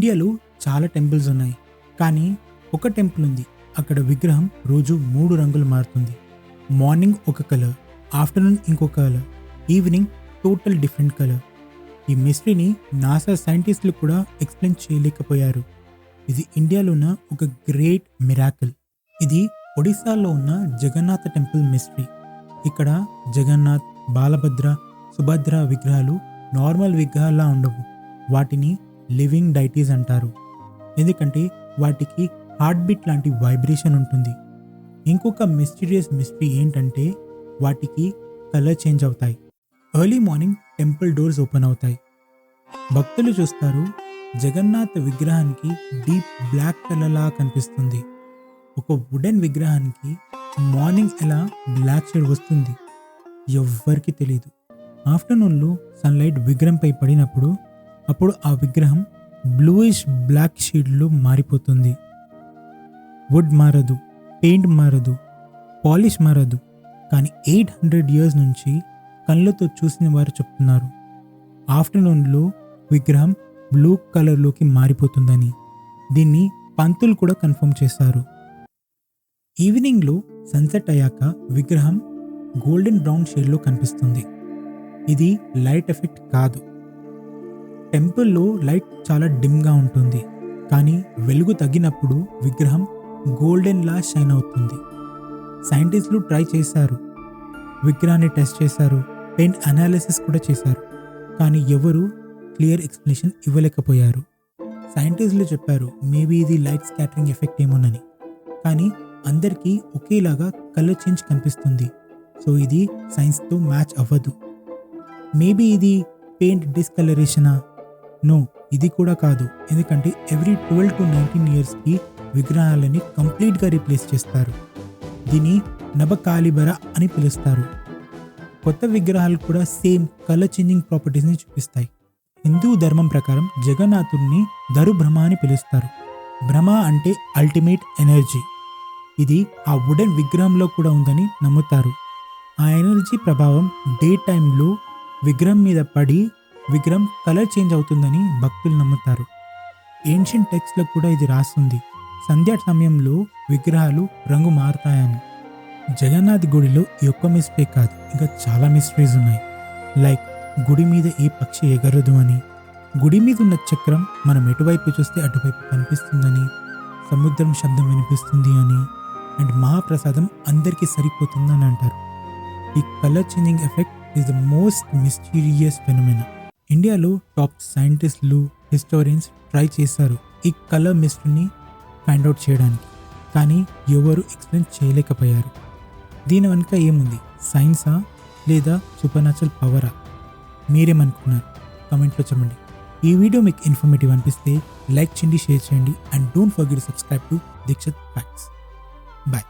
ఇండియాలో చాలా టెంపుల్స్ ఉన్నాయి. కానీ ఒక టెంపుల్ ఉంది. అక్కడ విగ్రహం రోజు 3 రంగులు మారుతుంది. మార్నింగ్ ఒక కలర్, ఆఫ్టర్నూన్ ఇంకొక colour, evening total different colour. ఈ మిస్టరీని నాసా సైంటిస్టులు కూడా ఎక్స్ప్లెయిన్ చేయలేకపోయారు. ఇది ఇండియాలో ఉన్న ఒక గ్రేట్ మిరాకిల్. ఇది ఒడిశాలో ఉన్న జగన్నాథ టెంపుల్ మిస్టరీ. ఇక్కడ జగన్నాథ్, బాలభద్ర, సుభద్ర విగ్రహాలు నార్మల్ విగ్రహాల్లా ఉండవు. వాటిని లివింగ్ డైటీస్ అంటారు. ఎందుకంటే వాటికి హార్ట్ బీట్ లాంటి వైబ్రేషన్ ఉంటుంది. ఇంకొక మిస్టీరియస్ మిస్టరీ ఏంటంటే వాటికి కలర్ చేంజ్ అవుతాయి. Early morning temple doors open అవుతాయి. భక్తులు చూస్తారు, జగన్నాథ్ విగ్రహానికి డీప్ బ్లాక్ కలర్లా కనిపిస్తుంది. ఒక వుడెన్ విగ్రహానికి మార్నింగ్ ఎలా బ్లాక్ షేడ్ వస్తుంది ఎవ్వరికి తెలియదు. ఆఫ్టర్నూన్లో సన్లైట్ విగ్రహంపై పడినప్పుడు అప్పుడు ఆ విగ్రహం బ్లూయిష్ బ్లాక్ షేడ్లో మారిపోతుంది. వుడ్ మారదు, పెయింట్ మారదు, పాలిష్ మారదు. కానీ 800 years నుంచి కళ్ళతో చూసిన వారు చెప్తున్నారు ఆఫ్టర్నూన్లో విగ్రహం బ్లూ కలర్లోకి మారిపోతుందని. దీన్ని పంతులు కూడా కన్ఫర్మ్ చేశారు. ఈవినింగ్లో సన్సెట్ అయ్యాక విగ్రహం గోల్డెన్ బ్రౌన్ షేడ్లో కనిపిస్తుంది. ఇది లైట్ ఎఫెక్ట్ కాదు. టెంపుల్లో లైట్ చాలా డిమ్గా ఉంటుంది, కానీ వెలుగు తగ్గినప్పుడు విగ్రహం గోల్డెన్లా షైన్ అవుతుంది. సైంటిస్టులు ట్రై చేశారు, విగ్రహాన్ని టెస్ట్ చేశారు, పెయింట్ అనాలిసిస్ కూడా చేశారు, కానీ ఎవరు క్లియర్ ఎక్స్ప్లెనేషన్ ఇవ్వలేకపోయారు. సైంటిస్టులు చెప్పారు మేబీ ఇది లైట్ స్కాటరింగ్ ఎఫెక్ట్ ఏమోనని, కానీ అందరికీ ఒకేలాగా కలర్ చేంజ్ కనిపిస్తుంది. సో ఇది సైన్స్తో మ్యాచ్ అవ్వదు. మేబీ ఇది పెయింట్ డిస్కలరేషనా? నో, ఇది కూడా కాదు. ఎందుకంటే ఎవ్రీ 12 to 19 yearsకి విగ్రహాలని కంప్లీట్గా రీప్లేస్ చేస్తారు. దీన్ని నబకాలిబర అని పిలుస్తారు. కొత్త విగ్రహాలు కూడా సేమ్ కలర్ చేంజింగ్ ప్రాపర్టీస్ని చూపిస్తాయి. హిందూ ధర్మం ప్రకారం జగన్నాథుడిని దరుబ్రహ్మ అని పిలుస్తారు. బ్రహ్మ అంటే అల్టిమేట్ ఎనర్జీ. ఇది ఆ వుడెన్ విగ్రహంలో కూడా ఉందని నమ్ముతారు. ఆ ఎనర్జీ ప్రభావం డే టైంలో విగ్రహం మీద పడి విగ్రహం కలర్ చేంజ్ అవుతుందని భక్తులు నమ్ముతారు. ఏన్షియంట్ టెక్స్ట్లో కూడా ఇది రాస్తుంది, సంధ్యా సమయంలో విగ్రహాలు రంగు మారుతాయని. జగన్నాథ్ గుడిలో ఈ ఒక్క మిస్టరీ కాదు, ఇంకా చాలా మిస్టరీస్ ఉన్నాయి. లైక్ గుడి మీద ఏ పక్షి ఎగరదు అని, గుడి మీద ఉన్న చక్రం మనం ఎటువైపు చూస్తే అటువైపు కనిపిస్తుందని, సముద్రం శబ్దం వినిపిస్తుంది అని, అండ్ మహాప్రసాదం అందరికీ సరిపోతుందని అంటారు. ఈ colour changing effect is the most mysterious phenomena. ఇండియాలో టాప్ సైంటిస్టులు, హిస్టోరియన్స్ ట్రై చేశారు ఈ కలర్ మిస్టరీని ఫైండ్ అవుట్ చేయడానికి, కానీ ఎవరు ఎక్స్ప్లెయిన్ చేయలేకపోయారు. దీని వెనుక ఏముంది, సైన్సా లేదా సూపర్ న్యాచురల్ పవరా? మీరేమనుకున్నారు? కమెంట్లో చెప్పండి. ఈ వీడియో మీకు ఇన్ఫర్మేటివ్ అనిపిస్తే లైక్ చేయండి, షేర్ చేయండి, and don't forget to subscribe to Dikshit facts. Bye.